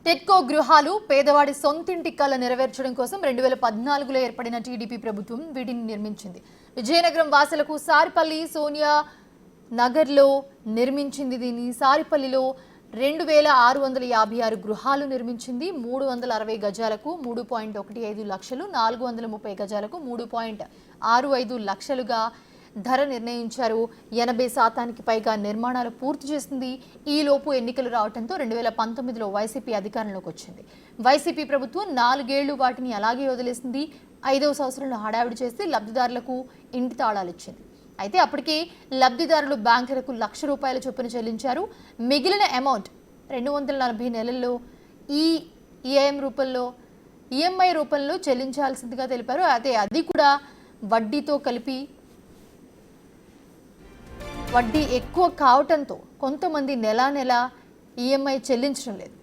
టిడ్కో గృహాలు పేదవాడి సొంతింటి కల నెరవేర్చడం కోసం 2014లో ఏర్పడిన టీడీపీ ప్రభుత్వం వీటిని నిర్మించింది. విజయనగరం వాసులకు సారిపల్లి సోనియా నగర్లో నిర్మించింది. దీన్ని సారిపల్లిలో 2656 గృహాలు నిర్మించింది. 360 గజాలకు 3.15 లక్షలు, 430 గజాలకు 3.65 లక్షలుగా ధర నిర్ణయించారు. 80% పైగా నిర్మాణాలు పూర్తి చేసింది. ఈలోపు ఎన్నికలు రావడంతో 2019లో వైసీపీ అధికారంలోకి వచ్చింది. వైసీపీ ప్రభుత్వం 4 ఏళ్లు వాటిని అలాగే వదిలేసింది. 5వ సంవత్సరంలో హడావిడి చేసి లబ్ధిదారులకు ఇంటి తాళాలు ఇచ్చింది. అయితే అప్పటికే లబ్ధిదారులు బ్యాంకులకు ₹1,00,000 చొప్పున చెల్లించారు. మిగిలిన అమౌంట్ 240 నెలల్లో ఈఎంఐ రూపంలో చెల్లించాల్సిందిగా తెలిపారు. అయితే అది కూడా వడ్డీతో కలిపి వడ్డీ ఎక్కువ కావటంతో కొంతమంది నెల ఈఎంఐ చెల్లించడం లేదు.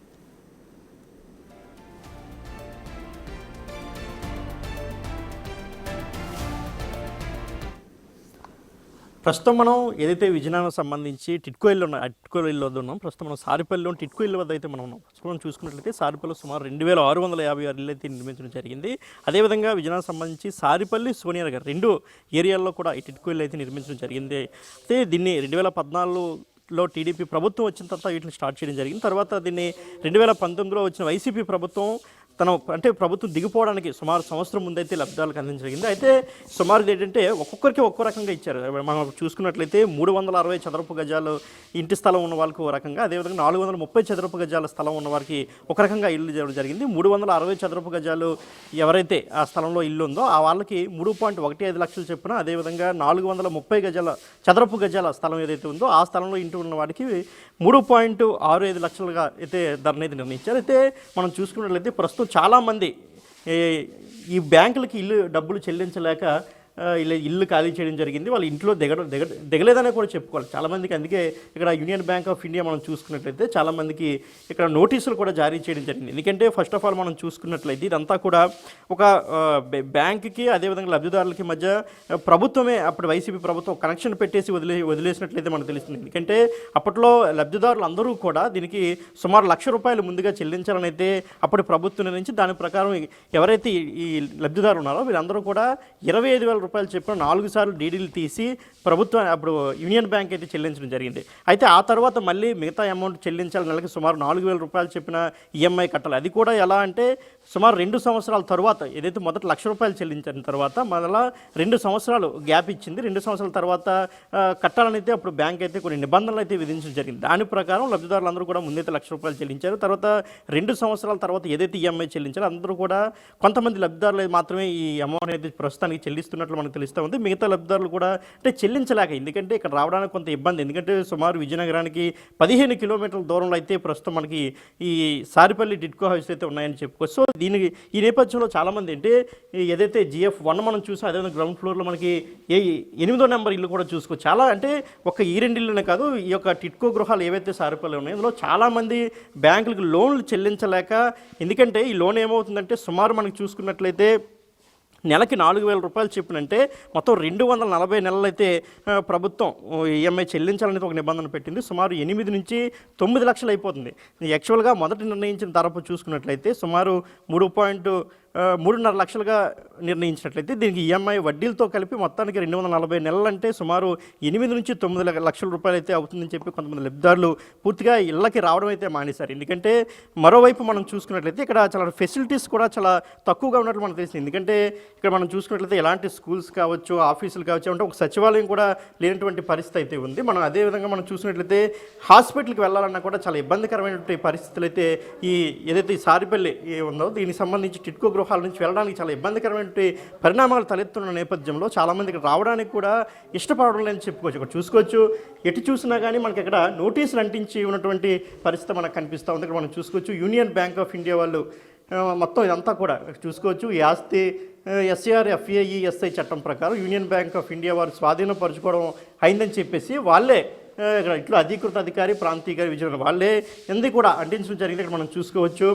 ప్రస్తుతం మనం ఏదైతే విజయనగరం సంబంధించి టిడ్కో ఇల్లు ఉన్నాం. ప్రస్తుతం మనం సారిపల్లిలో టిడ్కో ఇల్లు వద్ద అయితే మనం ఉన్నాం. ప్రస్తుతం చూసుకున్నట్లయితే సారిపల్లిలో సుమారు 2656 ఇల్లు అయితే నిర్మించడం జరిగింది. అదేవిధంగా విజయనగరం సంబంధించి సారిపల్లి సోనియా నగర్ 2 ఏరియాల్లో కూడా ఈ టిడ్కో ఇల్లు అయితే నిర్మించడం జరిగింది. అయితే దీన్ని 2014లో టీడీపీ ప్రభుత్వం వచ్చిన తర్వాత వీటిని స్టార్ట్ చేయడం జరిగింది. తర్వాత దీన్ని 2019లో వచ్చిన వైసీపీ ప్రభుత్వం ప్రభుత్వం దిగిపోవడానికి సుమారు సంవత్సరం ముందైతే లబ్ధిదారులకు అందించడం జరిగింది. అయితే సుమారు ఏంటంటే ఒక్కొక్కరికి ఒక్కో రకంగా ఇచ్చారు. మనం చూసుకున్నట్లయితే 360 చదరపు గజాలు ఇంటి స్థలం ఉన్న వాళ్ళకి ఒక రకంగా, అదేవిధంగా 430 చదరపు గజాల స్థలం ఉన్న వారికి ఒక రకంగా ఇల్లు చేయడం జరిగింది. 360 చదరపు గజాలు ఎవరైతే ఆ స్థలంలో ఇల్లు ఉందో ఆ వాళ్ళకి 3.15 లక్షలు చొప్పున, అదేవిధంగా 430 చదరపు గజాల స్థలం ఏదైతే ఉందో ఆ స్థలంలో ఇంటి ఉన్న వాడికి 3.65 లక్షలుగా అయితే ధరనైతే నిర్ణయించారు. అయితే మనం చూసుకున్నట్లయితే ప్రస్తుతం చాలామంది ఈ బ్యాంకులకి డబ్బులు చెల్లించలేక ఇల్లు ఖాళీ చేయడం జరిగింది. వాళ్ళు ఇంట్లో దిగలేదనే కూడా చెప్పుకోవాలి చాలామందికి. అందుకే ఇక్కడ యూనియన్ బ్యాంక్ ఆఫ్ ఇండియా మనం చూసుకున్నట్లయితే చాలామందికి ఇక్కడ నోటీసులు కూడా జారీ చేయడం జరిగింది. ఎందుకంటే ఫస్ట్ ఆఫ్ ఆల్ మనం చూసుకున్నట్లయితే ఇదంతా కూడా ఒక బ్యాంకుకి అదేవిధంగా లబ్ధిదారులకి మధ్య ప్రభుత్వమే అప్పుడు వైసీపీ ప్రభుత్వం కనెక్షన్ పెట్టేసి వదిలేసినట్లయితే మనకు తెలుస్తుంది. ఎందుకంటే అప్పట్లో లబ్ధిదారులు అందరూ కూడా దీనికి సుమారు ₹1,00,000 ముందుగా చెల్లించాలని అయితే అప్పటి ప్రభుత్వం నుంచి, దాని ప్రకారం ఎవరైతే ఈ లబ్ధిదారులు ఉన్నారో వీళ్ళందరూ కూడా ₹25,000 చెప్పిన 4 సార్లు డీడీలు తీసి ప్రభుత్వం అప్పుడు యూనియన్ బ్యాంక్ అయితే చెల్లించడం జరిగింది. అయితే ఆ తర్వాత మళ్ళీ మిగతా అమౌంట్ చెల్లించాలి. నెలకి సుమారు ₹4,000 చెప్పిన ఈఎంఐ కట్టాలి. అది కూడా ఎలా అంటే సుమారు 2 సంవత్సరాల తర్వాత ఏదైతే మొదట ₹1,00,000 చెల్లించిన తర్వాత మళ్ళీ 2 సంవత్సరాలు గ్యాప్ ఇచ్చింది. 2 సంవత్సరాల తర్వాత కట్టాలని అయితే అప్పుడు బ్యాంక్ అయితే కొన్ని నిబంధనలు అయితే విధించడం జరిగింది. దాని ప్రకారం లబ్ధిదారులందరూ కూడా ముందైతే ₹1,00,000 చెల్లించారు. తర్వాత 2 సంవత్సరాల తర్వాత ఏదైతే ఈఎంఐ చెల్లించారో అందరూ కూడా కొంతమంది లబ్ధిదారులు మాత్రమే ఈ అమౌంట్ అయితే ప్రస్తుతానికి చెల్లిస్తున్నట్లు మనకు తెలుస్తూ ఉంది. మిగతా లబ్ధిదారులు కూడా చెల్లించలేక, ఎందుకంటే ఇక్కడ రావడానికి కొంత ఇబ్బంది. ఎందుకంటే సుమారు విజయనగరానికి 15 కిలోమీటర్ల దూరంలో అయితే ప్రస్తుతం మనకి ఈ సారిపల్లి టిడ్కో హౌస్ అయితే ఉన్నాయని చెప్పుకోవచ్చు. సో ఈ నేపథ్యంలో చాలామంది అంటే ఏదైతే GF1 మనం చూసాం, అదేవిధంగా గ్రౌండ్ ఫ్లోర్లో మనకి 8వ నెంబర్ ఇల్లు కూడా చూసుకోవచ్చు. చాలా అంటే ఒక ఈ 2 ఇల్లునే కాదు, ఈ యొక్క టిడ్కో గృహాలు ఏవైతే సారిపల్లి ఉన్నాయో ఇందులో చాలామంది బ్యాంకులకు లోన్లు చెల్లించలేక, ఎందుకంటే ఈ లోన్ ఏమవుతుందంటే సుమారు మనకి చూసుకున్నట్లయితే నెలకి ₹4,000 చెప్పినంటే మొత్తం 240 నెలలు అయితే ప్రభుత్వం ఈఎంఐ చెల్లించాలనేది ఒక నిబంధన పెట్టింది. సుమారు 8 నుంచి 9 లక్షలు అయిపోతుంది. యాక్చువల్గా మొదటి నిర్ణయించిన ధర చూసుకున్నట్లయితే సుమారు 3.5 లక్షలుగా నిర్ణయించినట్లయితే దీనికి ఈఎంఐ వడ్డీలతో కలిపి మొత్తానికి 240 నెలలు అంటే సుమారు 8 నుంచి 9 లక్షల రూపాయలు అయితే అవుతుందని చెప్పి కొంతమంది లబ్ధిదారులు పూర్తిగా ఇళ్ళకి రావడం అయితే మానేశారు. ఎందుకంటే మరోవైపు మనం చూసుకున్నట్లయితే ఇక్కడ చాలా ఫెసిలిటీస్ కూడా చాలా తక్కువగా ఉన్నట్లు మనకు తెలిసింది. ఎందుకంటే ఇక్కడ మనం చూసుకున్నట్లయితే ఎలాంటి స్కూల్స్ కావచ్చు, ఆఫీసులు కావచ్చు, అంటే ఒక సచివాలయం కూడా లేనటువంటి పరిస్థితి అయితే ఉంది. మనం అదేవిధంగా మనం చూసినట్లయితే హాస్పిటల్కి వెళ్ళాలన్నా కూడా చాలా ఇబ్బందికరమైనటువంటి పరిస్థితులు అయితే ఏదైతే ఈ సారిపల్లి ఉందో దీనికి సంబంధించి టిడ్కో గృహాల నుంచి వెళ్ళడానికి చాలా ఇబ్బందికరమైన పరిణామాలు తలెత్తున్న నేపథ్యంలో చాలామంది ఇక్కడ రావడానికి కూడా ఇష్టపడడం లేదని చెప్పుకోవచ్చు. ఇక్కడ చూసుకోవచ్చు, ఎటు చూసినా కానీ మనకి ఇక్కడ నోటీసులు అంటించి ఉన్నటువంటి పరిస్థితి మనకు కనిపిస్తూ ఉంది. ఇక్కడ మనం చూసుకోవచ్చు యూనియన్ బ్యాంక్ ఆఫ్ ఇండియా వాళ్ళు మొత్తం ఇదంతా కూడా చూసుకోవచ్చు. ఈ ఆస్తి SCR-FAESI చట్టం ప్రకారం యూనియన్ బ్యాంక్ ఆఫ్ ఇండియా వారు స్వాధీనపరచుకోవడం అయిందని చెప్పేసి వాళ్ళే ఇక్కడ ఇట్లా అధికృత అధికారి ప్రాంతీయ విజయనగరం వాళ్ళే ఎందుకు కూడా అంటించడం జరిగింది. ఇక్కడ మనం చూసుకోవచ్చు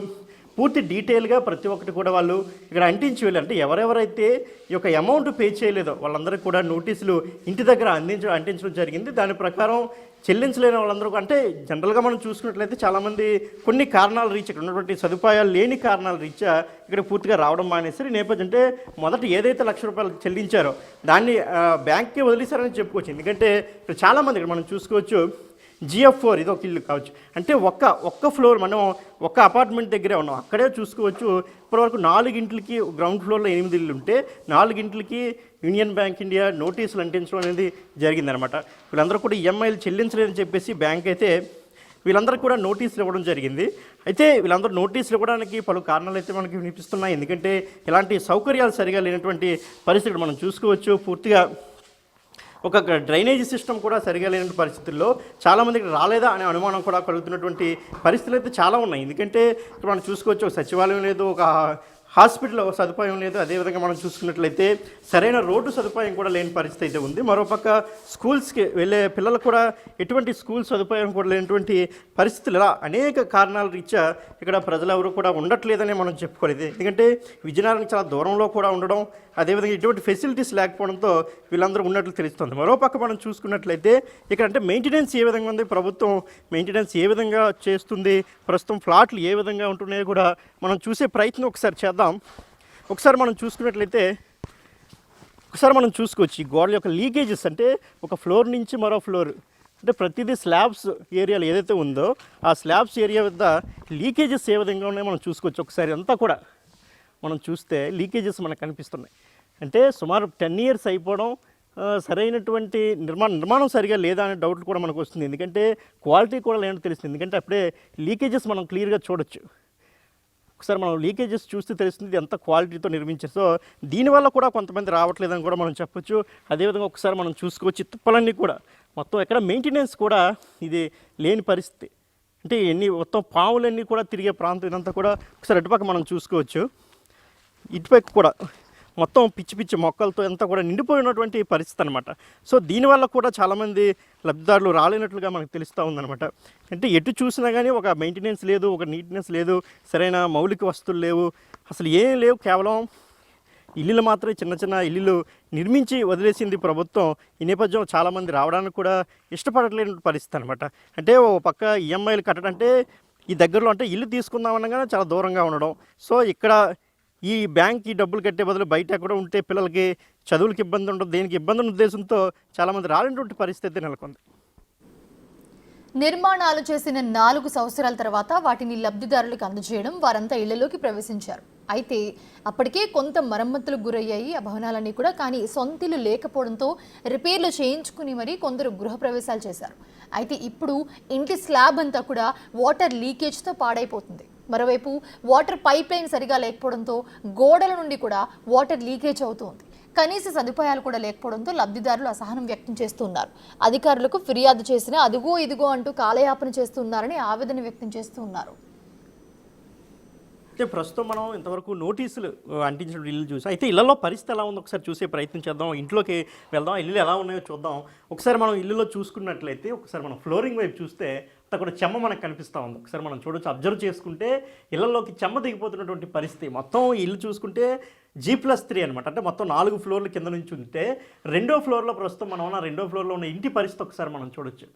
పూర్తి డీటెయిల్గా ప్రతి ఒక్కటి కూడా వాళ్ళు ఇక్కడ అంటించి వెళ్ళి అంటే ఎవరెవరైతే ఈ యొక్క అమౌంట్ పే చేయలేదో వాళ్ళందరికీ కూడా నోటీసులు ఇంటి దగ్గర అంటించడం జరిగింది. దాని ప్రకారం చెల్లించలేని వాళ్ళందరూ అంటే జనరల్గా మనం చూసుకున్నట్లయితే చాలామంది కొన్ని కారణాలు రీత్యా ఇక్కడ ఉన్నటువంటి సదుపాయాలు లేని కారణాల రీత్యా ఇక్కడ పూర్తిగా రావడం మానేసి నేపథ్యం అంటే మొదట ఏదైతే ₹1,00,000 చెల్లించారో దాన్ని బ్యాంక్కి వదిలేశారని చెప్పుకోవచ్చు. ఎందుకంటే ఇక్కడ చాలామంది ఇక్కడ మనం చూసుకోవచ్చు GF4 ఇది ఒక ఇల్లు కావచ్చు, అంటే ఒక్క ఫ్లోర్ మనం ఒక్క అపార్ట్మెంట్ దగ్గరే ఉన్నాం, అక్కడే చూసుకోవచ్చు. ఇప్పటివరకు 4 ఇంట్లకి గ్రౌండ్ ఫ్లోర్లో 8 ఇల్లు ఉంటే 4 ఇంట్లకి యూనియన్ బ్యాంక్ ఇండియా నోటీసులు అంటించడం అనేది జరిగిందనమాట. వీళ్ళందరూ కూడా EMIలు చెల్లించలేదని చెప్పేసి బ్యాంక్ అయితే వీళ్ళందరికీ కూడా నోటీసులు ఇవ్వడం జరిగింది. అయితే వీళ్ళందరూ నోటీసులు ఇవ్వడానికి పలు కారణాలు అయితే మనకి వినిపిస్తున్నాయి. ఎందుకంటే ఇలాంటి సౌకర్యాలు సరిగా లేనటువంటి పరిస్థితులు మనం చూసుకోవచ్చు. పూర్తిగా ఒక డ్రైనేజీ సిస్టమ్ కూడా సరిగా లేని పరిస్థితుల్లో చాలామందికి రాలేదా అనే అనుమానం కూడా కలుగుతున్నటువంటి పరిస్థితులు అయితే చాలా ఉన్నాయి. ఎందుకంటే ఇక్కడ మనం చూసుకోవచ్చు ఒక సచివాలయం లేదు, ఒక హాస్పిటల్ సదుపాయం లేదు, అదేవిధంగా మనం చూసుకున్నట్లయితే సరైన రోడ్డు సదుపాయం కూడా లేని పరిస్థితి అయితే ఉంది. మరోపక్క స్కూల్స్కి వెళ్ళే పిల్లలకు కూడా ఎటువంటి స్కూల్ సదుపాయం కూడా లేనటువంటి పరిస్థితులు ఇలా అనేక కారణాల రీత్యా ఇక్కడ ప్రజలు ఎవరు కూడా ఉండట్లేదని మనం చెప్పుకోలేదు. ఎందుకంటే విజయనగరానికి చాలా దూరంలో కూడా ఉండడం, అదేవిధంగా ఇటువంటి ఫెసిలిటీస్ లేకపోవడంతో వీళ్ళందరూ ఉన్నట్లు తెలుస్తుంది. మరోపక్క మనం చూసుకున్నట్లయితే ఇక్కడ అంటే మెయింటెనెన్స్ ఏ విధంగా ఉంది, ప్రభుత్వం మెయింటెనెన్స్ ఏ విధంగా చేస్తుంది, ప్రస్తుతం ఫ్లాట్లు ఏ విధంగా ఉంటున్నాయో కూడా మనం చూసే ప్రయత్నం ఒకసారి చేద్దాం. ఒకసారి మనం చూసుకున్నట్లయితే మనం చూసుకోవచ్చు ఈ గోడల యొక్క లీకేజెస్, అంటే ఒక ఫ్లోర్ నుంచి మరో ఫ్లోర్ అంటే ప్రతిదీ స్లాబ్స్ ఏరియాలో ఏదైతే ఉందో ఆ స్లాబ్స్ ఏరియా వద్ద లీకేజెస్ ఏ విధంగా ఉన్నాయో మనం చూసుకోవచ్చు. ఒకసారి అంతా కూడా మనం చూస్తే లీకేజెస్ మనకు కనిపిస్తున్నాయి. అంటే సుమారు 10 years అయిపోవడం, సరైనటువంటి నిర్మాణం సరిగా లేదా అనే డౌట్లు కూడా మనకు వస్తుంది. ఎందుకంటే క్వాలిటీ కూడా లేనట్టు తెలుస్తుంది. ఎందుకంటే అప్పుడే లీకేజెస్ మనం క్లియర్గా చూడొచ్చు. ఒకసారి మనం లీకేజెస్ చూస్తే తెలుస్తుంది ఎంత క్వాలిటీతో నిర్మించారు. సో దీనివల్ల కూడా కొంతమంది రావట్లేదని కూడా మనం చెప్పొచ్చు. అదేవిధంగా ఒకసారి మనం చూసుకోవచ్చు తిప్పలన్నీ కూడా మొత్తం ఎక్కడ మెయింటెనెన్స్ కూడా ఇది లేని పరిస్థితి. అంటే మొత్తం పాములన్నీ కూడా తిరిగే ప్రాంతం ఇదంతా కూడా ఒకసారి అటుపక్క మనం చూసుకోవచ్చు. ఇటుపక్క కూడా మొత్తం పిచ్చి మొక్కలతో అంతా కూడా నిండిపోయినటువంటి పరిస్థితి అనమాట. సో దీనివల్ల కూడా చాలామంది లబ్ధిదారులు రాలేనట్లుగా మనకు తెలుస్తూ ఉందన్నమాట. అంటే ఎటు చూసినా కానీ ఒక మెయింటెనెన్స్ లేదు, ఒక నీట్నెస్ లేదు, సరైన మౌలిక వస్తువులు లేవు, అసలు ఏం లేవు. కేవలం ఇల్లులు మాత్రమే చిన్న ఇల్లులు నిర్మించి వదిలేసింది ప్రభుత్వం. ఈ నేపథ్యం చాలామంది రావడానికి కూడా ఇష్టపడలేని పరిస్థితి అనమాట. అంటే ఓ పక్క EMIలు కట్టడం అంటే ఈ దగ్గరలో అంటే ఇల్లు తీసుకుందామనగానే చాలా దూరంగా ఉండడం. సో ఇక్కడ ఈ బ్యాంక్కి డబ్బులు కట్టే బదులు బయట ఎక్కడ ఉంటే పిల్లలకి చదువులకి ఇబ్బంది ఉండదు, దేనికి ఇబ్బంది ఉన్న ఉద్దేశంతో చాలామంది రాలేనటువంటి పరిస్థితి నెలకొంది. నిర్మాణాలు చేసిన 4 సంవత్సరాల తర్వాత వాటిని లబ్ధిదారులకు అందజేయడం, వారంతా ఇళ్లలోకి ప్రవేశించారు. అయితే అప్పటికే కొంత మరమ్మతులకు గురయ్యాయి ఆ భవనాలన్నీ కూడా. కానీ సొంతిల్లు లేకపోవడంతో రిపేర్లు చేయించుకుని మరీ కొందరు గృహప్రవేశాలు చేశారు. అయితే ఇప్పుడు ఇంటి స్లాబ్ అంతా కూడా వాటర్ లీకేజ్తో పాడైపోతుంది. మరోవైపు వాటర్ పైప్ లైన్ సరిగా లేకపోవడంతో గోడల నుండి కూడా వాటర్ లీకేజ్ అవుతుంది. కనీస సదుపాయాలు కూడా లేకపోవడంతో లబ్ధిదారులు అసహనం వ్యక్తం చేస్తున్నారు. అధికారులకు ఫిర్యాదు చేసినా అదిగో ఇదిగో అంటూ కాలయాపన చేస్తున్నారని ఆవేదన వ్యక్తం చేస్తున్నారు. అయితే ప్రస్తుతం మనం ఇంతవరకు నోటీసులు అంటించిన ఇల్లు చూసాం. అయితే ఇళ్లలో పరిస్థితి ఎలా ఉందో ఒకసారి చూసే ప్రయత్నం చేద్దాం. ఇంట్లోకి వెళ్దాం, ఇల్లు ఎలా ఉన్నాయో చూద్దాం. ఒకసారి మనం ఇల్లులో చూసుకున్నట్లయితే ఒకసారి మనం ఫ్లోరింగ్ వైపు చూస్తే అంతా కూడా చెమ్మ మనకు కనిపిస్తూ ఉంది. ఒకసారి మనం చూడొచ్చు, అబ్జర్వ్ చేసుకుంటే ఇళ్లలోకి చెమ్మ దిగిపోతున్నటువంటి పరిస్థితి. మొత్తం ఇల్లు చూసుకుంటే G+3 అనమాట. అంటే మొత్తం 4 ఫ్లోర్ల కింద నుంచి ఉంటే 2వ ఫ్లోర్లో ప్రస్తుతం మనం ఉన్న 2వ ఫ్లోర్లో ఉన్న ఇంటి పరిస్థితి ఒకసారి మనం చూడొచ్చు.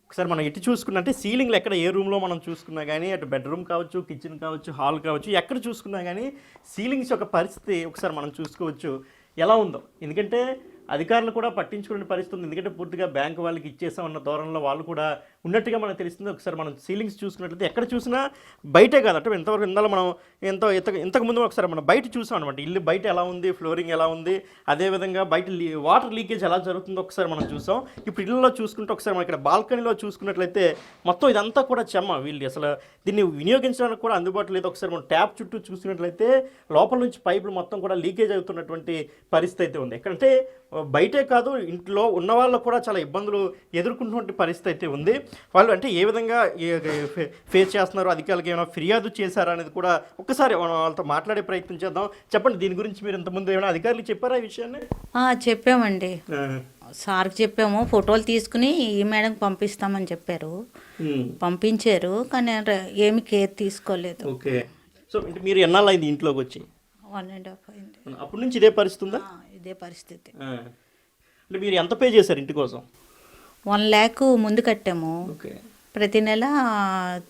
ఒకసారి మనం ఇటు చూసుకున్నట్టే సీలింగ్లో ఎక్కడ ఏ రూమ్లో మనం చూసుకున్నా కానీ అటు బెడ్రూమ్ కావచ్చు, కిచెన్ కావచ్చు, హాల్ కావచ్చు, ఎక్కడ చూసుకున్నా కానీ సీలింగ్స్ యొక్క పరిస్థితి ఒకసారి మనం చూసుకోవచ్చు ఎలా ఉందో. ఎందుకంటే అధికారులు కూడా పట్టించుకునే పరిస్థితి ఉంది. ఎందుకంటే పూర్తిగా బ్యాంకు వాళ్ళకి ఇచ్చేసామన్న ధోరణిలో వాళ్ళు కూడా ఉన్నట్టుగా మనకు తెలుస్తుంది. ఒకసారి మనం సీలింగ్స్ చూసుకున్నట్లయితే ఎక్కడ చూసినా బయటే కాదు, అంటే ఇంతవరకు ఇందులో మనం ఇంతకుముందు ఒకసారి మనం బయట చూసాం అనమాట. ఇల్లు బయట ఎలా ఉంది, ఫ్లోరింగ్ ఎలా ఉంది, అదేవిధంగా బయట వాటర్ లీకేజ్ ఎలా జరుగుతుందో ఒకసారి మనం చూసాం. ఇప్పుడు ఇళ్ళలో చూసుకుంటే ఒకసారి మనం ఇక్కడ బాల్కనీలో చూసుకున్నట్లయితే మొత్తం ఇదంతా కూడా చెమ్మ. వీళ్ళు అసలు దీన్ని వినియోగించడానికి కూడా అందుబాటులో లేదు. ఒకసారి మనం ట్యాప్ చుట్టూ చూసినట్లయితే లోపల నుంచి పైపులు మొత్తం కూడా లీకేజ్ అవుతున్నటువంటి పరిస్థితి అయితే ఉంది. ఎక్కడంటే బయటే కాదు ఇంట్లో ఉన్న వాళ్ళు కూడా చాలా ఇబ్బందులు ఎదుర్కొంటున్న పరిస్థితి అయితే ఉంది. వాళ్ళు అంటే ఏ విధంగా ఫేస్ చేస్తున్నారు, అధికారులకు ఏమైనా ఫిర్యాదు చేశారా అనేది కూడా ఒక్కసారి వాళ్ళతో మాట్లాడే ప్రయత్నం చేద్దాం. చెప్పండి, దీని గురించి మీరు ఇంతకుముందు ఏమైనా అధికారులకు చెప్పారా ఈ విషయాన్ని? చెప్పామండి, సార్కి చెప్పాము. ఫోటోలు తీసుకుని ఈ మేడంకి పంపిస్తామని చెప్పారు, పంపించారు. కానీ ఏమి కేర్ తీసుకోలేదు. ఓకే, సో అంటే మీరు ఎన్నాళ్ళు అయింది ఇంట్లోకి వచ్చి? 1.5 అయింది. అప్పటి నుంచి ఇదే పరిస్థితి ఉందా? ఇదే పరిస్థితి. అంటే మీరు ఎంత పే చేశారు ఇంటి కోసం? 1 lakh ముందు కట్టాము, ఓకే ప్రతి నెల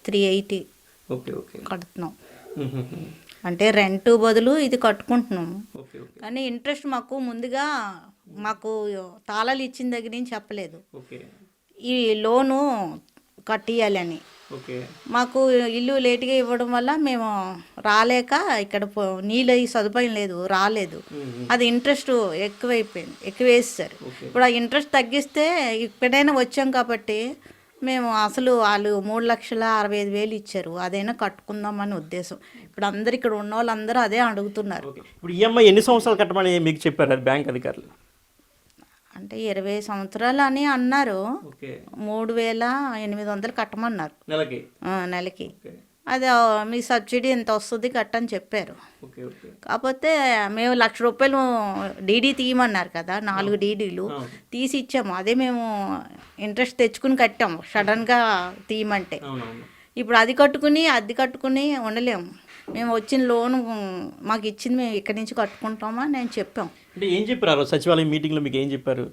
380 ఓకే ఓకే కడుతున్నాం. అంటే రెంట్ బదులు ఇది కట్టుకుంటున్నాము. ఓకే ఓకే కానీ ఇంట్రెస్ట్ మాకు ముందుగా మాకు తాళాలు ఇచ్చిన దగ్గర నుంచి చెప్పలేదు, ఓకే ఈ లోను కట్టియాలని. ఓకే మాకు ఇల్లు లేట్గా ఇవ్వడం వల్ల మేము రాలేక ఇక్కడ నీళ్ళు ఈ సదుపాయం లేదు, రాలేదు. అది ఇంట్రెస్ట్ ఎక్కువైపోయింది, ఎక్కువ వేస్తారు. ఇప్పుడు ఆ ఇంట్రెస్ట్ తగ్గిస్తే ఇక్కడైనా వచ్చాం కాబట్టి మేము అసలు వాళ్ళు 3,65,000 ఇచ్చారు, అదైనా కట్టుకుందామని ఉద్దేశం. ఇప్పుడు అందరు ఇక్కడ ఉన్న వాళ్ళందరూ అదే అడుగుతున్నారు. ఇప్పుడు ఈఎంఐ ఎన్ని సంవత్సరాలు కట్టమని మీకు చెప్పారు అది బ్యాంక్ అధికారులు? అంటే 20 సంవత్సరాలు అని అన్నారు. ఓకే 3,800 కట్టమన్నారు నెలకి. నెలకి. అది మీ సబ్సిడీ ఎంత వస్తుంది కట్టని చెప్పారు. ఓకే ఓకే కాకపోతే మేము 1,00,000 రూపాయలు డీడీ తీయమన్నారు కదా, 4 డీడీలు తీసి ఇచ్చాము. అదే మేము ఇంట్రెస్ట్ తెచ్చుకుని కట్టాము సడన్గా తీయమంటే. ఇప్పుడు అది కట్టుకుని ఉండలేము. మేము వచ్చిన లోను మాకు ఇచ్చింది మేము ఇక్కడి నుంచి కట్టుకుంటామని నేను చెప్పాం. అంటే ఏం చెప్పారు సచివాలయం మీటింగ్లో మీకు ఏం చెప్పారు?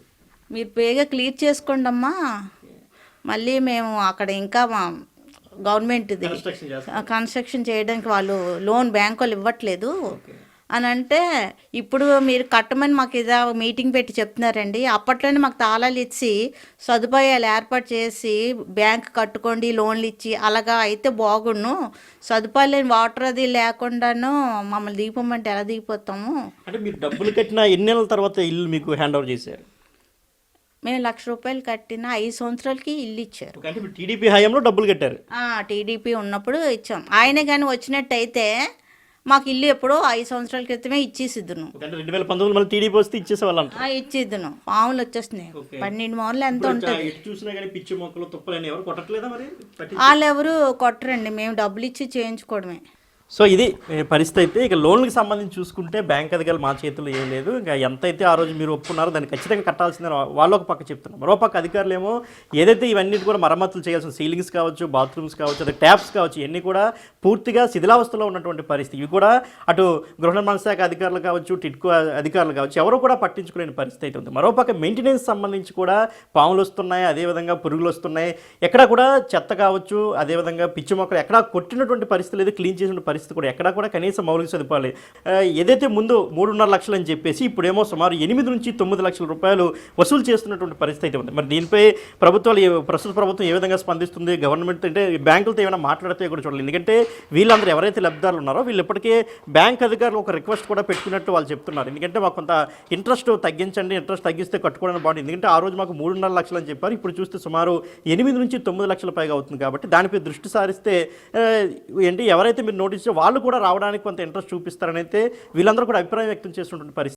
మీరు పేగా క్లియర్ చేసుకోండి అమ్మా, మళ్ళీ మేము అక్కడ ఇంకా మా గవర్నమెంట్ది కన్స్ట్రక్షన్ చేయడానికి వాళ్ళు లోన్ బ్యాంక్ వాళ్ళు ఇవ్వట్లేదు అని అంటే, ఇప్పుడు మీరు కట్టమని మాకు ఇదా మీటింగ్ పెట్టి చెప్తున్నారండి. అప్పట్లోనే మాకు తాళాలు ఇచ్చి సదుపాయాలు ఏర్పాటు చేసి బ్యాంక్ కట్టుకోండి లోన్లు ఇచ్చి అలాగా అయితే బాగుండు. సదుపాయాలు వాటర్ అది లేకుండాను మమ్మల్ని దిగిపోమంటే ఎలా దిగిపోతాము? అంటే మీరు డబ్బులు కట్టిన ఎన్ని నెలల తర్వాత ఇల్లు మీకు హ్యాండ్ ఓవర్ చేశారు? మేము 1,00,000 రూపాయలు కట్టిన 5 సంవత్సరాలకి ఇల్లు ఇచ్చారు. అంటే మీరు టీడీపీ హయాంలో డబ్బులు కట్టారు? టీడీపీ ఉన్నప్పుడు ఇచ్చాం. ఆయనే కానీ వచ్చినట్టయితే మాకు ఇల్లు ఎప్పుడో 5 సంవత్సరాల క్రితమే ఇచ్చేసిద్దును. 2019 మళ్ళీ టీడీపీ వస్తే ఇచ్చేసేవాళ్ళం. ఇచ్చేద్దును. పాములు వచ్చేస్తున్నాయి, 12 మాములు ఎంత ఉంటుంది. చూసినా కానీ పిచ్చి మొక్కలు తుప్పలని ఎవరు కొట్టట్లేదా మరి? వాళ్ళు ఎవరు కొట్టరండి, మేము డబ్బులు ఇచ్చి చేయించుకోవడమే. సో ఇది పరిస్థితి. అయితే ఇక లోన్లకు సంబంధించి చూసుకుంటే బ్యాంక్ అధికారులు మా చేతుల్లో ఏం లేదు. ఇంకా ఎంతైతే ఆ రోజు మీరు ఒప్పుకున్నారో దాన్ని ఖచ్చితంగా కట్టాల్సిందని వాళ్ళు ఒక పక్క చెప్తున్నారు. మరో పక్క అధికారులు ఏమో ఏదైతే ఇవన్నీ కూడా మరమ్మతులు చేయాల్సిన సీలింగ్స్ కావచ్చు, బాత్రూమ్స్ కావచ్చు, అదే ట్యాప్స్ కావచ్చు, ఇవన్నీ కూడా పూర్తిగా శిథిలావస్థలో ఉన్నటువంటి పరిస్థితి. ఇవి కూడా అటు గృహ నిర్మాణ శాఖ అధికారులు కావచ్చు, టిడ్కో అధికారులు కావచ్చు, ఎవరు కూడా పట్టించుకునే పరిస్థితి అయితే ఉంది. మరో పక్క మెయింటెనెన్స్ సంబంధించి కూడా పాములు వస్తున్నాయి, అదేవిధంగా పురుగులు వస్తున్నాయి. ఎక్కడ కూడా చెత్త కావచ్చు, అదేవిధంగా పిచ్చి మొక్కలు ఎక్కడా కొట్టినటువంటి పరిస్థితి లేదు, క్లీన్ చేసిన పరిస్థితి కూడా ఎక్కడా కూడా కనీస మౌలిక సదుపాయాలు ఏదైతే ముందు 3.5 లక్షలు అని చెప్పేసి ఇప్పుడేమో సుమారు 8 నుంచి 9 లక్షల రూపాయలు వసూలు చేస్తున్నటువంటి పరిస్థితి అయితే ఉంది. మరి దీనిపై ప్రస్తుత ప్రభుత్వం ఏ విధంగా స్పందిస్తుంది? గవర్నమెంట్ అంటే బ్యాంకులతో ఏమైనా మాట్లాడితే కూడా చూడాలి. ఎందుకంటే వీళ్ళందరూ ఎవరైతే లబ్ధిదారులు ఉన్నారో వీళ్ళు ఇప్పటికే బ్యాంక్ అధికారులు ఒక రిక్వెస్ట్ కూడా పెట్టుకున్నట్టు వాళ్ళు చెప్తున్నారు. ఎందుకంటే మాకు కొంత ఇంట్రెస్ట్ తగ్గించండి, ఇంట్రెస్ట్ తగ్గిస్తే కట్టుకోవడానికి బాగుంది. ఎందుకంటే ఆ రోజు మాకు 3.5 లక్షలు అని చెప్పారు, ఇప్పుడు చూస్తే సుమారు 8 నుంచి 9 లక్షల పైగా అవుతుంది. కాబట్టి దానిపై దృష్టి సారిస్తే ఏంటి ఎవరైతే మీరు నోటీస్ వాళ్ళు కూడా రావడానికి కొంత ఇంట్రెస్ట్ చూపిస్తారని అయితే వీళ్ళందరూ కూడా అభిప్రాయం వ్యక్తం చేస్తున్నటువంటి పరిస్థితి.